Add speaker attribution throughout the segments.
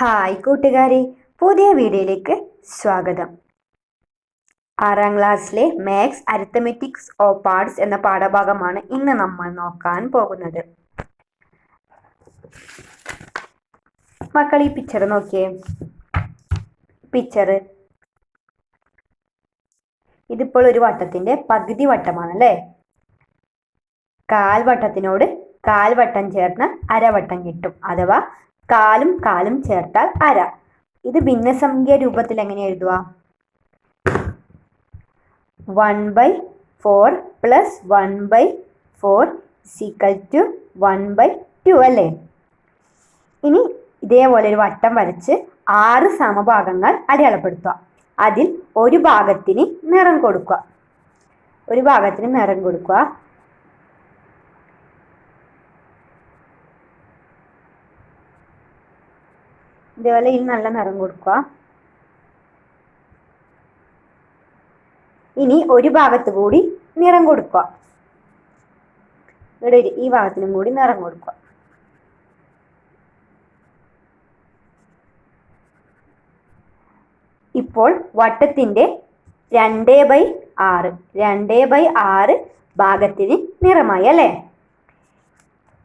Speaker 1: Hi കൂട്ടുകാരെ, പുതിയ വീഡിയോയിലേക്ക് സ്വാഗതം. 6ാം ക്ലാസ്സിലെ മാത്സ് അരിത്തമെറ്റിക്സ് ഓഫ് പാർട്സ് എന്ന പാഠഭാഗമാണ് ഇന്ന് നമ്മൾ നോക്കാൻ പോകുന്നത്. മക്കൾ ഈ പിക്ചർ നോക്കിയേ. പിക്ചർ ഇതിപ്പോൾ ഒരു വട്ടത്തിന്റെ പകുതി വട്ടമാണ് അല്ലേ? കാൽവട്ടത്തിനോട് കാൽവട്ടം ചേർന്ന് അരവട്ടം കിട്ടും, അഥവാ കാലും കാലും ചേർത്താൽ അര. ഇത് ഭിന്നസംഖ്യ രൂപത്തിൽ എങ്ങനെ എഴുതുക? 1/4 + 1/4 = 1/2 അല്ലേ? ഇനി ഇതേപോലെ ഒരു വട്ടം വരച്ച് 6 സമഭാഗങ്ങൾ അടയാളപ്പെടുത്തുക. അതിൽ ഒരു ഭാഗത്തിന് നിറം കൊടുക്കുക. ഇതേപോലെ ഈ നല്ല നിറം കൊടുക്കുക. ഇനി ഒരു ഭാഗത്ത് കൂടി നിറം കൊടുക്കുക. ഇവിടെ ഈ ഭാഗത്തിനും കൂടി നിറം കൊടുക്കുക. ഇപ്പോൾ വട്ടത്തിന്റെ 2/6 ഭാഗത്തിന് നിറമായി അല്ലേ?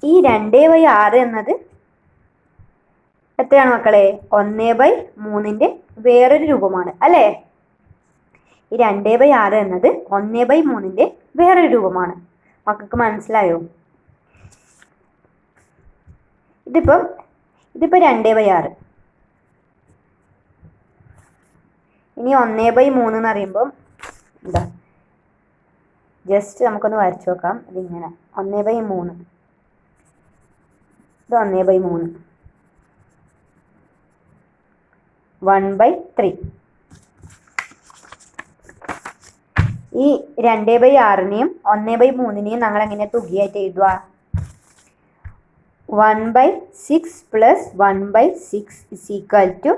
Speaker 1: ഈ 2/6 എന്നത് എത്രയാണ് മക്കളെ? 1/3ന്റെ വേറൊരു രൂപമാണ് അല്ലേ? ഈ 2/6 എന്നത് 1/3ന്റെ വേറൊരു രൂപമാണ്. മക്കൾക്ക് മനസ്സിലായോ? ഇതിപ്പോ 2/6. ഇനി 1/3 എന്ന് പറയുമ്പോൾ എന്താ, ജസ്റ്റ് നമുക്കൊന്ന് വരച്ചു നോക്കാം. ഇതിങ്ങനെ 1/3, ഇത് 1/3, 1/3. ഈ 2/6നെയും 1/3നെയും നമ്മൾ എങ്ങനെ തുകയായിട്ട് എഴുതുക? 1/6 + 1/6 =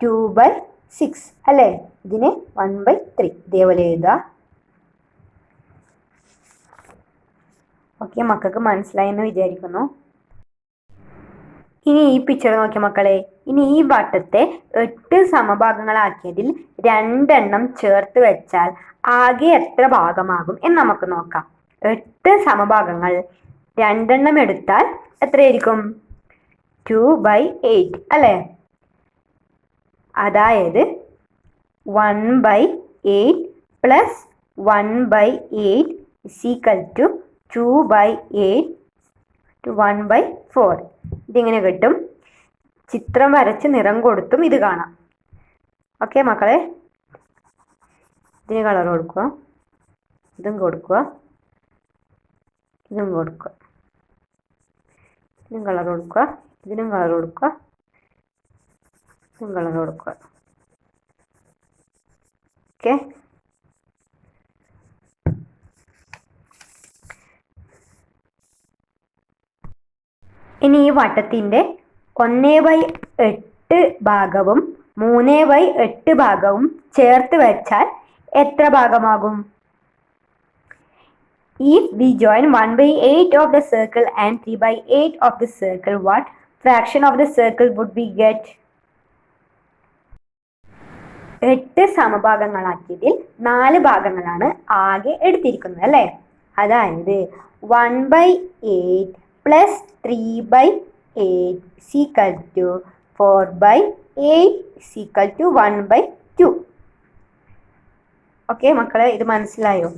Speaker 1: 2/6 അല്ലേ? ഇതിനെ 1/3 ഇതേപോലെ എഴുതുക. ഓക്കെ, മക്കൾക്ക് മനസ്സിലായെന്ന് വിചാരിക്കുന്നു. ഇനി ഈ പിക്ചർ നോക്കിയ മക്കളെ. ഇനി ഈ വട്ടത്തെ 8 സമഭാഗങ്ങളാക്കിയതിൽ 2 എണ്ണം ചേർത്ത് വെച്ചാൽ ആകെ എത്ര ഭാഗമാകും എന്ന് നമുക്ക് നോക്കാം. 8 സമഭാഗങ്ങൾ 2 എണ്ണം എടുത്താൽ എത്രയായിരിക്കും? 2/8 അല്ലേ? അതായത് 1/8 + 1/8 = 2/8 = 1/4. ഇതിങ്ങനെ കിട്ടും. ചിത്രം വരച്ച് നിറം കൊടുത്തും ഇത് കാണാം. ഓക്കെ മക്കളെ, ഇതിന് കളർ കൊടുക്കുക, ഇതും കൊടുക്കുക, ഇതും കൊടുക്കുക, ഇതിനും കളർ കൊടുക്കുക, ഇതിനും കളർ കൊടുക്കുക, ഇതും കളർ കൊടുക്കുക. ഓക്കെ, ഇനി ഈ വട്ടത്തിന്റെ 1/8 ഭാഗവും 3/8 ഭാഗവും ചേർത്ത് വെച്ചാൽ എത്ര ഭാഗമാകും? If we join 1/8 of the circle and 3/8 of the circle, what fraction of the circle would we get? 8 സമഭാഗങ്ങളാക്കിയതിൽ 4 ഭാഗങ്ങളാണ് ആകെ എടുത്തിരിക്കുന്നത് അല്ലേ? അതായത് 1/8 + 3/8 = 4/8 = 1/2. ഓക്കെ മക്കളെ, ഇത് മനസ്സിലായോ?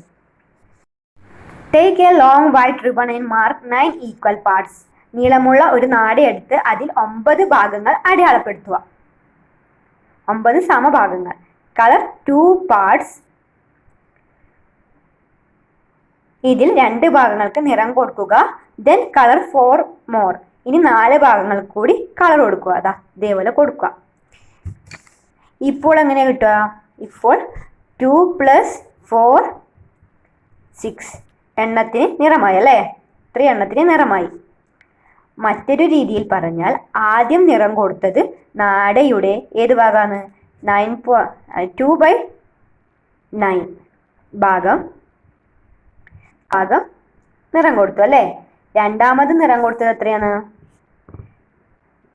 Speaker 1: Take a long white ribbon and mark 9 equal parts. നീളമുള്ള ഒരു നാട എടുത്ത് അതിൽ 9 ഭാഗങ്ങൾ അടയാളപ്പെടുത്തുക. 9 സമഭാഗങ്ങൾ. Colour 2 parts. ഇതിൽ 2 ഭാഗങ്ങൾക്ക് നിറം കൊടുക്കുക. Then color 4 more. ഇനി 4 ഭാഗങ്ങൾക്ക് കൂടി കളർ കൊടുക്കുക. അതാ ഇതേപോലെ കൊടുക്കുക. ഇപ്പോൾ എങ്ങനെ കിട്ടുക? ഇപ്പോൾ 2 + 4 6 എണ്ണത്തിന് നിറമായി അല്ലേ? 3 എണ്ണത്തിന് നിറമായി. മറ്റൊരു രീതിയിൽ പറഞ്ഞാൽ ആദ്യം നിറം കൊടുത്തത് നാടയുടെ ഏത് ഭാഗമാണ്? 2/9 ഭാഗം നിറം കൊടുത്തു അല്ലേ? രണ്ടാമത് നിറം കൊടുത്തത് എത്രയാണ്?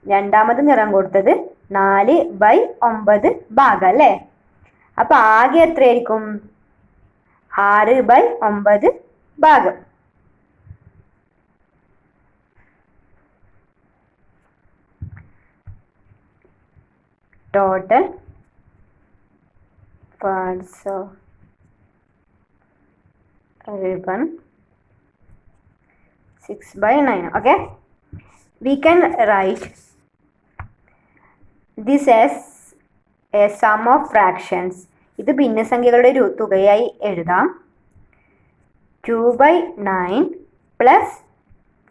Speaker 1: രണ്ടാമത് നിറം കൊടുത്തത് 4/9 ഭാഗം അല്ലേ? അപ്പൊ ആകെ എത്രയായിരിക്കും? 6/9 ഭാഗം. Total parts of ribbon 6/9. Okay, we can write this as a sum of fractions. ഇത് ഭിന്നസംഖ്യകളുടെ ഒരു തുകയായി എഴുതാം. 2/9 plus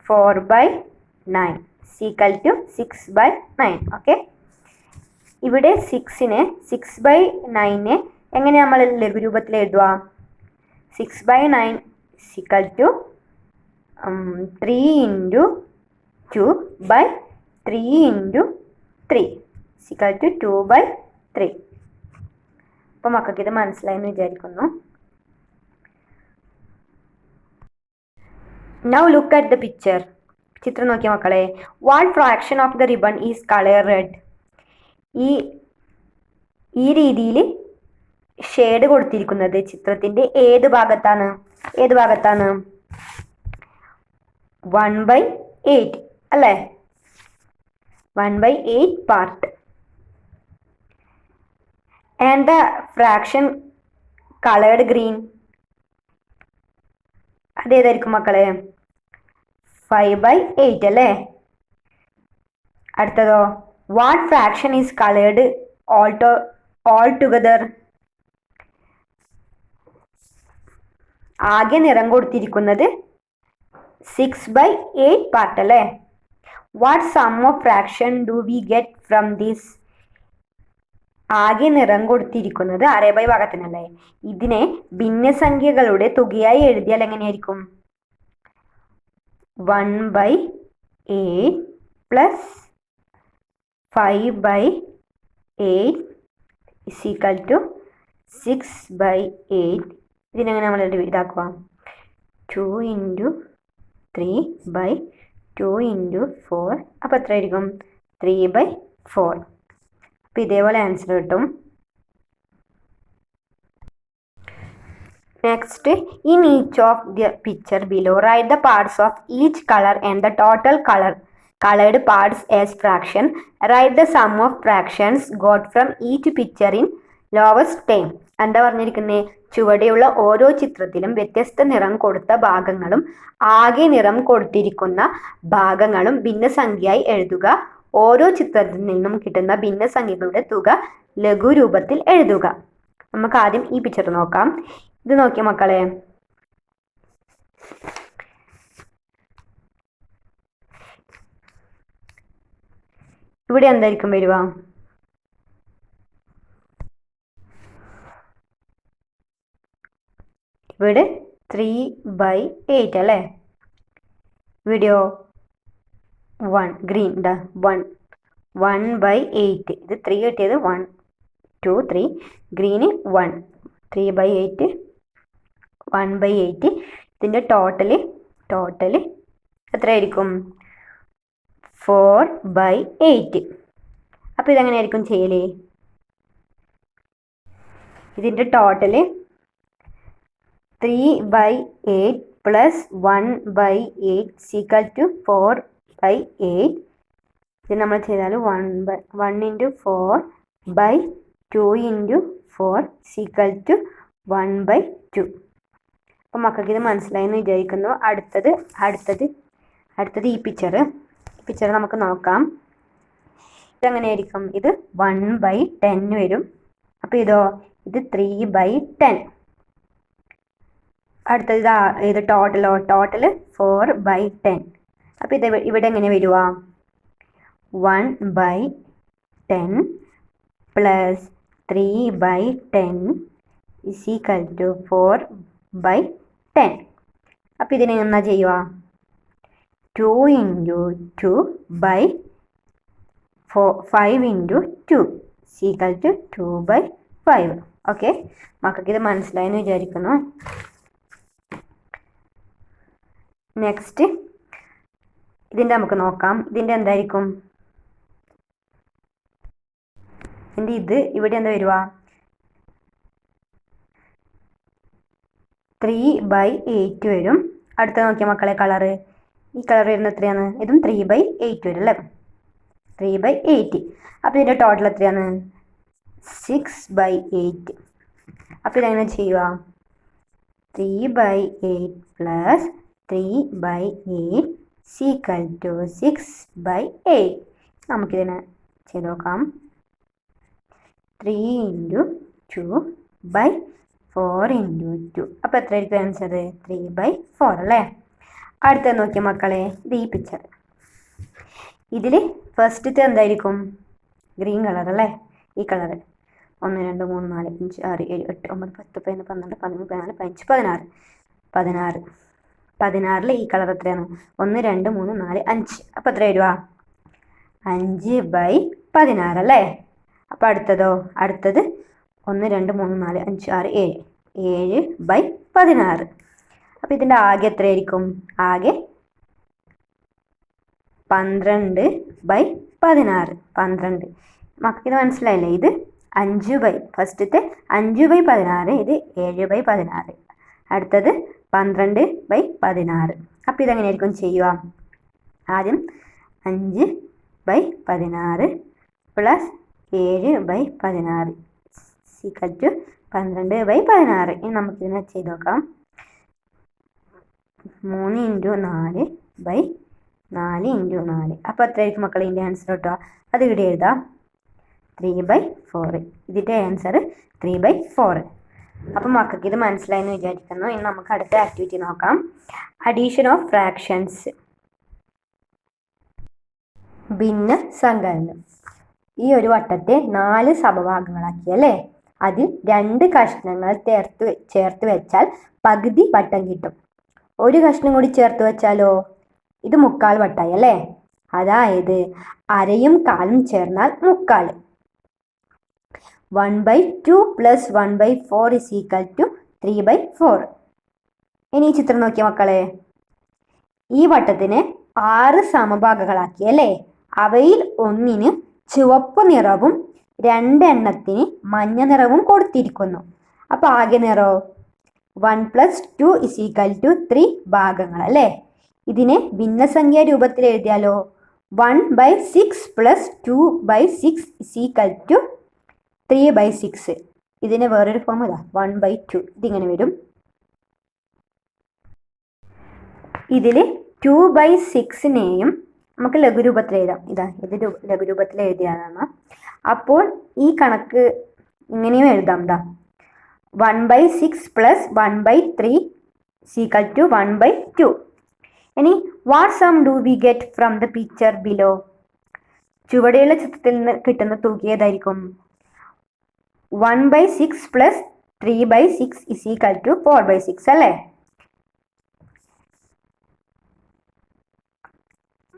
Speaker 1: 4/9 equal to 6/9. ഓക്കെ, ഇവിടെ 6/9 എങ്ങനെ നമ്മൾ ലഘുരൂപത്തിൽ എഴുതുക? 6/9 equal to 3 into 2/3 into 3 equal to 2/3. അപ്പോൾ മക്കൾക്ക് ഇത് മനസ്സിലായെന്ന് വിചാരിക്കുന്നു. Now look at the picture. ചിത്രം നോക്കിയ മക്കളെ. What fraction of the ribbon is color red? ഈ രീതിയിൽ ഷെയ്ഡ് കൊടുത്തിരിക്കുന്നത് ചിത്രത്തിന്റെ ഏത് ഭാഗത്താണ്? 1/8 അല്ലേ? 1/8 part. And the fraction colored green, അതേതായിരിക്കും മക്കളെ? 5/8 അല്ലേ? അടുത്തതോ, what fraction is colored all together? ആകെ നിറം കൊടുത്തിരിക്കുന്നത് 6/8 പാർട്ട് അല്ലേ? what sum of fraction do we get from this? ആകെ നിറം കൊടുത്തിരിക്കുന്നത് 6/8 ഭാഗത്തിനല്ലേ? ഇതിനെ ഭിന്നസംഖ്യകളുടെ തുകയായി എഴുതിയാൽ എങ്ങനെയായിരിക്കും? 1/8 plus 5/8 is equal to 6/8. ഇതിനെങ്ങനെ നമ്മൾ ഇതാക്കുക? 2 into 3/2 into 4. അപ്പോൾ എത്ര ആയിരിക്കും? 3/4. അപ്പോൾ ഇതേപോലെ ആൻസർ കിട്ടും. Next, in each of the picture below, write the parts of each color and the total colored parts as fraction. Write the sum of fractions got from each picture in lowest term. എന്താ പറഞ്ഞിരിക്കുന്നത്? ചുവടെയുള്ള ഓരോ ചിത്രത്തിലും വ്യത്യസ്ത നിറം കൊടുത്ത ഭാഗങ്ങളും ആകെ നിറം കൊടുത്തിരിക്കുന്ന ഭാഗങ്ങളും ഭിന്നസംഖ്യയായി എഴുതുക. ഓരോ ചിത്രത്തിൽ നിന്നും കിട്ടുന്ന ഭിന്നസംഖ്യകളുടെ തുക ലഘുരൂപത്തിൽ എഴുതുക. നമുക്ക് ആദ്യം ഈ പിക്ചർ നോക്കാം. ഇത് നോക്കിയ മക്കളെ, ഇവിടെ എന്തായിരിക്കും വരിക? ഇവിടെ 3/8 അല്ലേ? ഇവിടെയോ 1 ഗ്രീൻ 1/8. ഇത് 3 കിട്ടിയത് 1 2 3 ഗ്രീന് 1 3/8 1/8. ഇതിൻ്റെ ടോട്ടല് എത്രയായിരിക്കും? 4/8. അപ്പോൾ ഇതെങ്ങനെയായിരിക്കും ചെയ്യലേ? ഇതിൻ്റെ ടോട്ടല് 3/8 plus 1/8 equal to 4/8. ഇത് നമ്മൾ ചെയ്താൽ 1 into 4/2 into 4 equal to 1/2. അപ്പോൾ മക്കൾക്ക് ഇത് മനസ്സിലായെന്ന് വിചാരിക്കുന്നു. അടുത്തത് ഈ പിക്ചർ നമുക്ക് നോക്കാം. ഇതെങ്ങനെയായിരിക്കും? ഇത് 1/10 വരും. അപ്പോൾ ഇത് 3/10. അടുത്തത് ഇത് ടോട്ടൽ 4/10. അപ്പോൾ ഇത് ഇവിടെ എങ്ങനെ വരുക? 1/10 plus 3/10 is equal to 4/10. അപ്പോൾ ഇതിനെ എന്നാ ചെയ്യുക? 2 into 2/5 into 2 is equal to 2/5. Okay, മക്കൾക്ക് ഇത് മനസ്സിലായെന്ന് വിചാരിക്കുന്നു. നെക്സ്റ്റ് ഇതിൻ്റെ നമുക്ക് നോക്കാം. ഇതിൻ്റെ എന്തായിരിക്കും? ഇത് ഇവിടെ എന്താ വരുക? 3/8 വരും. അടുത്ത നോക്കിയ മക്കളെ കളറ്. ഈ കളർ വരുന്നത് എത്രയാണ്? ഇതും 3/8 വരും അല്ലേ? 3/8. അപ്പോൾ ഇതിൻ്റെ ടോട്ടൽ എത്രയാണ്? 6/8. അപ്പോൾ ഇതെങ്ങനെ ചെയ്യുക? 3/8 പ്ലസ് 3/8 ഈക്വൽ ടു 6/8. നമുക്കിതിനെ ചെയ്ത് നോക്കാം. 3 × 2/4 × 2. അപ്പോൾ എത്രയായിരിക്കും ആൻസർ? 3/4 അല്ലേ? അടുത്ത നോക്കിയ മക്കളെ, ഇത് ഈ പിക്ചർ. ഇതിൽ ഫസ്റ്റത്തെ എന്തായിരിക്കും? ഗ്രീൻ കളർ അല്ലേ? ഈ കളർ. 1 2 3 4 5 6 7 8 9 10 11 12 13 14 15 16. 16 ഈ കളർ എത്രയാണ്? 1 2 3 4 5. അപ്പോൾ എത്ര വരിക? 5/16 അല്ലേ? അപ്പോൾ അടുത്തത് 1 2 3 4 5 6 7. 7/16. അപ്പോൾ ഇതിൻ്റെ ആകെ എത്രയായിരിക്കും? ആകെ 12/16. 12. മക്കൾക്ക് മനസ്സിലായില്ലേ? ഇത് 5 ഫസ്റ്റത്തെ 5/16, ഇത് 7/16, അടുത്തത് 12/16. അപ്പോൾ ഇതെങ്ങനെയായിരിക്കും ചെയ്യുക? ആദ്യം 5/16 പ്ലസ് 7/16 ഈക്വൽ ടു 12/16. ഇനി നമുക്കിതിനെ ചെയ്ത് നോക്കാം. 3 × 4/4 × 4. അപ്പോൾ എത്രയായിരിക്കും മക്കളെ ഇതിൻ്റെ ആൻസർ കിട്ടുക? അത് ഇവിടെ എഴുതാം. 3/4. ഇതിൻ്റെ ആൻസർ 3/4. അപ്പം മക്കൾക്ക് ഇത് മനസ്സിലായെന്ന് വിചാരിക്കുന്നു. ഇനി നമുക്ക് അടുത്ത ആക്ടിവിറ്റി നോക്കാം. Addition of fractions. ഭിന്ന സങ്കലനം. ഈ ഒരു വട്ടത്തെ 4 സമഭാഗങ്ങളാക്കി അല്ലേ? അതിൽ 2 കഷ്ണങ്ങൾ ചേർത്ത് വെച്ചാൽ പകുതി വട്ടം കിട്ടും. ഒരു കഷ്ണം കൂടി ചേർത്ത് വെച്ചാലോ? ഇത് 3/4 വട്ടായി അല്ലേ? അതായത് അരയും കാലും ചേർന്നാൽ 3/4. 1/2 പ്ലസ് 1/4 is equal to 3/4. ഇനി ഈ ചിത്രം നോക്കിയ മക്കളെ. ഈ വട്ടത്തിനെ 6 സമഭാഗങ്ങളാക്കി അല്ലേ? അവയിൽ ഒന്നിന് ചുവപ്പ് നിറവും 2 എണ്ണത്തിന് മഞ്ഞ നിറവും കൊടുത്തിരിക്കുന്നു. അപ്പോൾ ആകെ നിറോ? 1 + 2 is equal to 3 ഭാഗങ്ങൾ അല്ലേ? ഇതിനെ ഭിന്നസംഖ്യ രൂപത്തിൽ എഴുതിയാലോ? 1/6 പ്ലസ് 2/6 is equal to 3/6. ഇതിന് വേറൊരു ഫോം ഇതാ, 1/2. ഇതിങ്ങനെ വരും. ഇതിൽ 2/6നെയും നമുക്ക് ലഘുരൂപത്തിൽ എഴുതാം. ഇത് ലഘുരൂപത്തിൽ എഴുതിയതാണ്. അപ്പോൾ ഈ കണക്ക് ഇങ്ങനെയും എഴുതാം. 1/6 പ്ലസ് 1/3 is equal to 1/2. ഇനി what sum do we get from the picture below? ചുവടെയുള്ള ചിത്രത്തിൽ നിന്ന് കിട്ടുന്ന തുക ഏതായിരിക്കും? 1/6 പ്ലസ് 3/6 is equal to 4/6 അല്ലേ?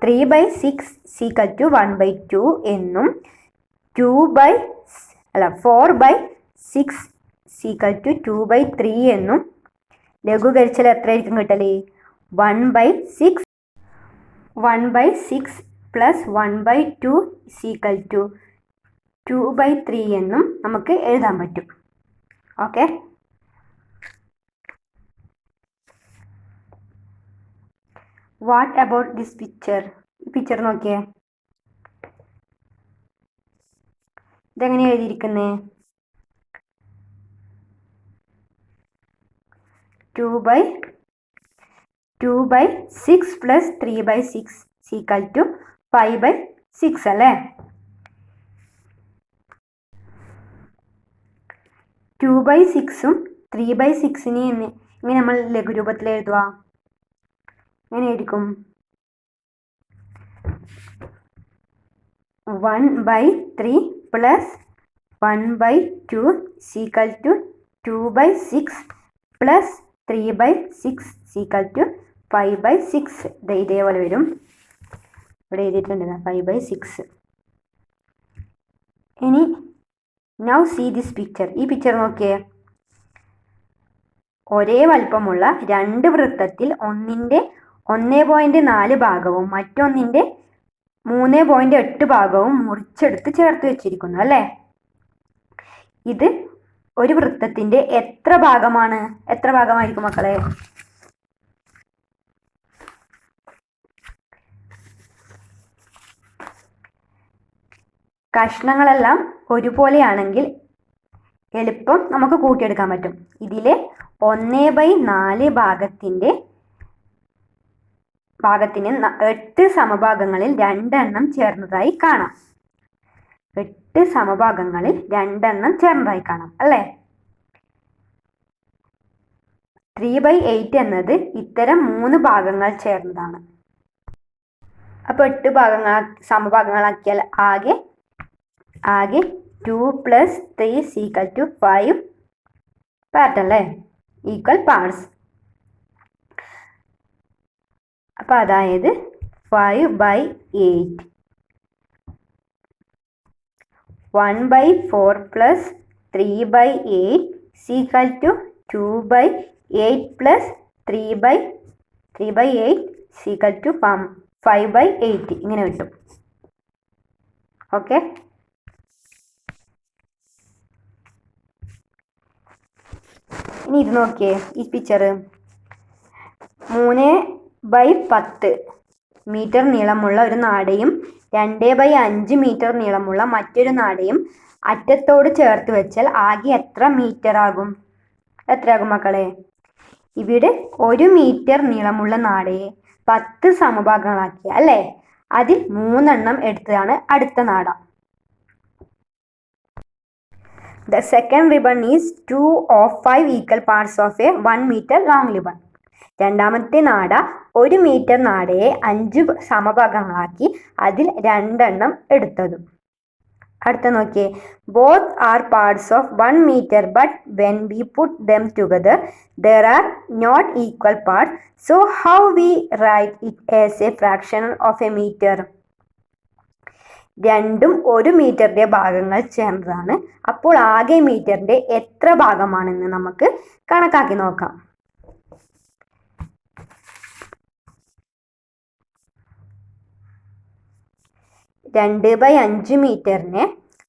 Speaker 1: 3/6 is equal to 1/2 എന്നും 4/6 is equal to 2/3 എന്നും ലഘൂകരിച്ചാൽ എത്രയായിരിക്കും കിട്ടല്? 1/6 പ്ലസ് 1/2 is equal to 2/3 എന്നും നമുക്ക് എഴുതാൻ പറ്റും. Okay. What about this picture? ഈ പിക്ചർ നോക്കിയേ. ഇതെങ്ങനെ എഴുതിയിരിക്കുന്നേ? 2/6 പ്ലസ് 3/6 is equal to 5/6 അല്ലേ? 2/6ഉം 3/6നെയും ഇങ്ങനെ നമ്മൾ ലഘുരൂപത്തിൽ എഴുതുക. എങ്ങനെ ആയിരിക്കും? 1/3 plus 1/2 is equal to 2/6 plus 3/6 is equal to 5/6. ഇതേപോലെ വരും. ഇവിടെ എഴുതിയിട്ടുണ്ട് 5/6. ഇനി നൗ സീ ദിസ് പിക്ചർ. ഈ പിക്ചർ നോക്കിയേ. ഒരേ വലിപ്പമുള്ള 2 വൃത്തത്തിൽ ഒന്നിൻ്റെ 1.4 ഭാഗവും മറ്റൊന്നിൻ്റെ 3.8 ഭാഗവും മുറിച്ചെടുത്ത് ചേർത്ത് വെച്ചിരിക്കുന്നു അല്ലേ? ഇത് ഒരു വൃത്തത്തിന്റെ എത്ര ഭാഗമായിരിക്കും മക്കളെ? കഷ്ണങ്ങളെല്ലാം ഒരുപോലെയാണെങ്കിൽ എളുപ്പം നമുക്ക് കൂട്ടിയെടുക്കാൻ പറ്റും. ഇതിലെ 1/4 ഭാഗത്തിന് 8 സമഭാഗങ്ങളിൽ 2 എണ്ണം ചേർന്നതായി കാണാം. 8 സമഭാഗങ്ങളിൽ 2 എണ്ണം ചേർന്നതായി കാണാം അല്ലേ? 3/8 എന്നത് ഇത്തരം 3 ഭാഗങ്ങൾ ചേർന്നതാണ്. അപ്പോൾ 8 സമഭാഗങ്ങളാക്കിയാൽ ആകെ 2 + 3 = 5 പാർട്ട് അല്ലേ? Equal parts. അപ്പോൾ അതായത് 5/8 1/4 + 3/8 = 2/8 + 3/8 = 5/8 ഇങ്ങനെ കിട്ടും. ഓക്കെ, ഇനി ഇത് നോക്കിയേ, ഈ പിക്ചർ 3/10 മീറ്റർ നീളമുള്ള ഒരു നാടയും 2/5 മീറ്റർ നീളമുള്ള മറ്റൊരു നാടയും അറ്റത്തോട് ചേർത്ത് വെച്ചാൽ ആകെ എത്ര മീറ്റർ ആകും? എത്രയാകും മക്കളെ? ഇവിടെ 1 മീറ്റർ നീളമുള്ള നാടയെ 10 സമഭാഗങ്ങളാക്കി അല്ലേ? അതിൽ 3 എണ്ണം എടുത്തതാണ് അടുത്ത നാട. The second ribbon is 2 of 5 equal parts of a 1 meter long ribbon. രണ്ടാമത്തെ നാട 1 മീറ്റർ നാടയെ 5 സമഭാഗങ്ങളാക്കി അതിൽ 2 എണ്ണം എടുത്തതും. അടുത്ത നോക്കിയേ, both are parts of 1 meter but when we put them together there are not equal parts, so how we write it as a fraction of a meter? രണ്ടും 1 മീറ്ററിന്റെ ഭാഗങ്ങൾ ചേർന്നതാണ്. അപ്പോൾ ആകെ മീറ്ററിന്റെ എത്ര ഭാഗമാണെന്ന് നമുക്ക് കണക്കാക്കി നോക്കാം. 2/5 മീറ്ററിനെ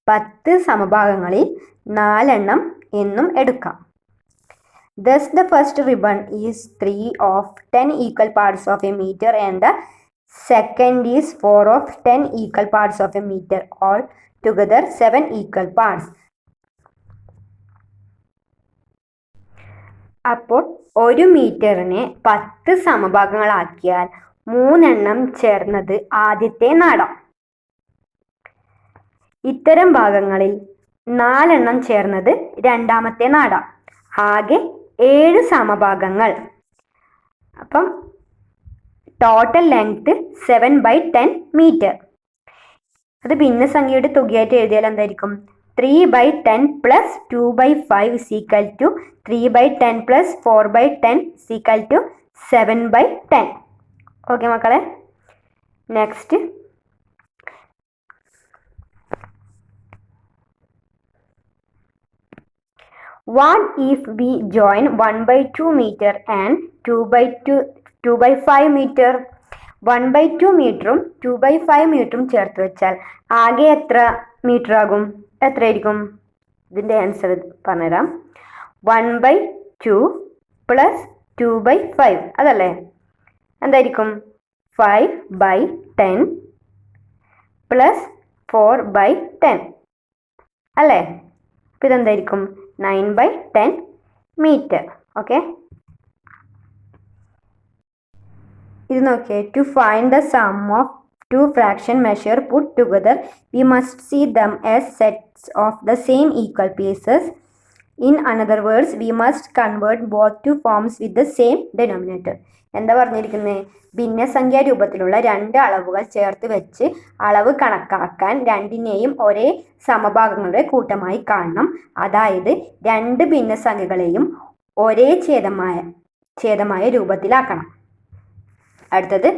Speaker 1: 10 സമഭാഗങ്ങളിൽ 4 എണ്ണം എന്നും എടുക്കാം. Thus the first ribbon is 3 of 10 equal parts of a meter and the second is 4 of 10 equal parts of a meter. All together 7 equal parts. അപ്പോൾ 1 മീറ്ററിനെ 10 സമഭാഗങ്ങളാക്കിയാൽ 3 എണ്ണം ചേർന്നത് ആദ്യത്തെ നാട. ഇത്തരം ഭാഗങ്ങളിൽ 4 എണ്ണം ചേർന്നത് രണ്ടാമത്തെ നാട. ആകെ 7 സമഭാഗങ്ങൾ. അപ്പം ടോട്ടൽ ലെങ്ത് 7/10 മീറ്റർ. അത് ഭിന്നസംഖ്യയുടെ തുകയായിട്ട് എഴുതിയാൽ എന്തായിരിക്കും? 3/10 + 2/5 = 3/10 + 4/10 = 7/10. ഓക്കെ മക്കളെ, next what if we join 1/2 meter and 2/5 meter? 1/2 മീറ്ററും 2/5 മീറ്ററും ചേർത്ത് വെച്ചാൽ ആകെ എത്ര മീറ്റർ ആകും? എത്രയായിരിക്കും? ഇതിൻ്റെ ആൻസർ പറഞ്ഞുതരാം. 1/2 + 2/5 അതല്ലേ? എന്തായിരിക്കും? 5/10 + 4/10 അല്ലേ? അപ്പോൾ ഇതെന്തായിരിക്കും? 9/10 മീറ്റർ. ഓക്കെ, ഇത് നോക്കിയേ, to find the sum of 2 fraction measure put together we must see them as sets of the same equal pieces. In other words, we must convert both to forms with the same denominator. എന്താ പറഞ്ഞിരിക്കുന്നത്? ഭിന്നസംഖ്യാ രൂപത്തിലുള്ള 2 അളവുകൾ ചേർത്ത് വെച്ച് അളവ് കണക്കാക്കാൻ രണ്ടിനെയും ഒരേ സമഭാഗങ്ങളുടെ കൂട്ടമായി കാണണം. അതായത് 2 ഭിന്നസംഖ്യകളെയും ഒരേ ഛേദമായ രൂപത്തിലാക്കണം. അടുത്തത്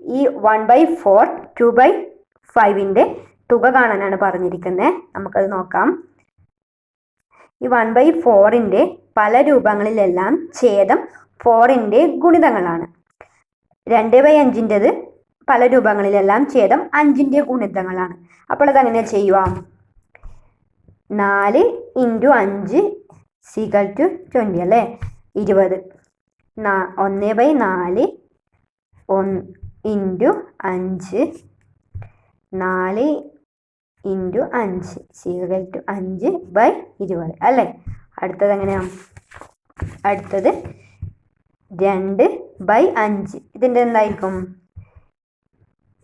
Speaker 1: ഈ 1/4 2/5ന്റെ തുക കാണാനാണ് പറഞ്ഞിരിക്കുന്നത്. നമുക്കത് നോക്കാം. ഈ 1/4ന്റെ പല രൂപങ്ങളിലെല്ലാം ഛേദം 4ന്റെ ഗുണിതങ്ങളാണ്. 2/5ൻ്റെത് പല രൂപങ്ങളിലെല്ലാം ഛേദം 5ന്റെ ഗുണിതങ്ങളാണ്. അപ്പോൾ അതെങ്ങനെ ചെയ്യുക? 4 ഇൻറ്റു 5 ഈക്വൽ ടു 20 അല്ലേ, 20. 1/4 ഇൻറ്റു 5, 4 ഇൻറ്റു 5 ഈക്വൽ ടു 5/20 അല്ലേ. അടുത്തത് എങ്ങനെയാണ്? അടുത്തത് 2/5. ഇതിൻ്റെ എന്തായിരിക്കും?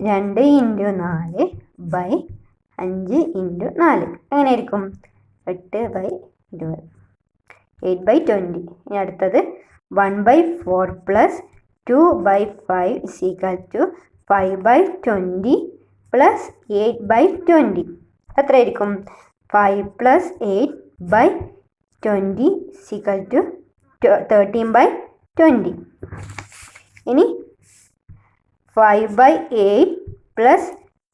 Speaker 1: 2 ഇൻറ്റു 4 5 ഇൻറ്റു 4 എങ്ങനെയായിരിക്കും? 8/20, 8/20. ഇനി അടുത്തത് 1/4 പ്ലസ് 2/5 ഈക്വൽ ടു 5/20 പ്ലസ് 8/20. എത്രയായിരിക്കും? 5 പ്ലസ് 8/20 ഈക്വൽ ടു 13/20. ഇനി 5/8 പ്ലസ്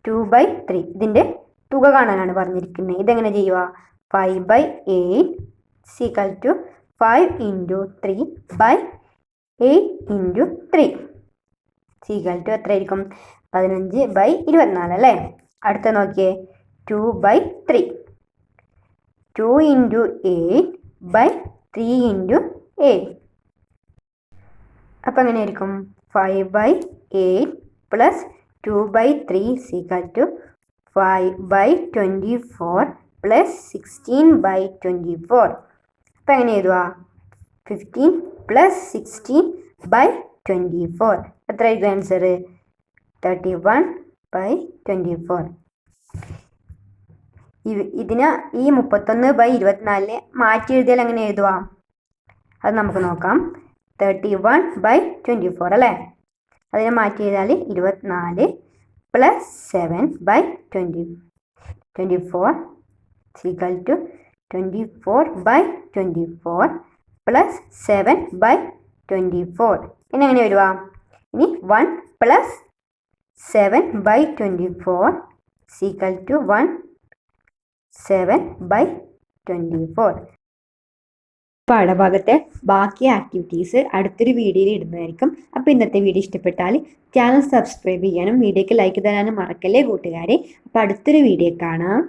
Speaker 1: 2/3 ഇതിൻ്റെ തുക കാണാനാണ് പറഞ്ഞിരിക്കുന്നത്. ഇതെങ്ങനെ ചെയ്യുക? 5/8 equal to 5 into 3/8 into 3 equal to എത്രയായിരിക്കും? 15/24 അല്ലേ. അടുത്ത നോക്കിയേ, 2/3. 2 ഇൻറ്റു 8/3 ഇൻറ്റു 8. അപ്പം എങ്ങനെയായിരിക്കും? 5/8 പ്ലസ് 2/3 ഈക്വൽ ടു 5/24 പ്ലസ് 16/24. അപ്പം എങ്ങനെ എഴുതുക? 15 പ്ലസ് 16/24. എത്രയായിരിക്കും ആൻസർ? 31/24. ഇതിന് ഈ 31/24 മാറ്റി എഴുതിയാൽ എങ്ങനെ എഴുതുക? അത് നമുക്ക് നോക്കാം. 31/24 അല്ലേ. അതിനെ മാറ്റി എഴുതിയാൽ 24 പ്ലസ് 7/24 ഈക്വൽ ടു 24/24 പ്ലസ് 7/24. ഇനി എങ്ങനെ വരുക? ഇനി 1 പ്ലസ് 7/24 ഈക്വൽ ടു 7/24. പാഠഭാഗത്തെ ബാക്കി ആക്ടിവിറ്റീസ് അടുത്തൊരു വീഡിയോയിൽ ഇടുന്നതായിരിക്കും. അപ്പോൾ ഇന്നത്തെ വീഡിയോ ഇഷ്ടപ്പെട്ടാൽ ചാനൽ സബ്സ്ക്രൈബ് ചെയ്യാനും വീഡിയോക്ക് ലൈക്ക് തരാനും മറക്കല്ലേ കൂട്ടുകാരെ. അപ്പോൾ അടുത്തൊരു വീഡിയോ കാണാം.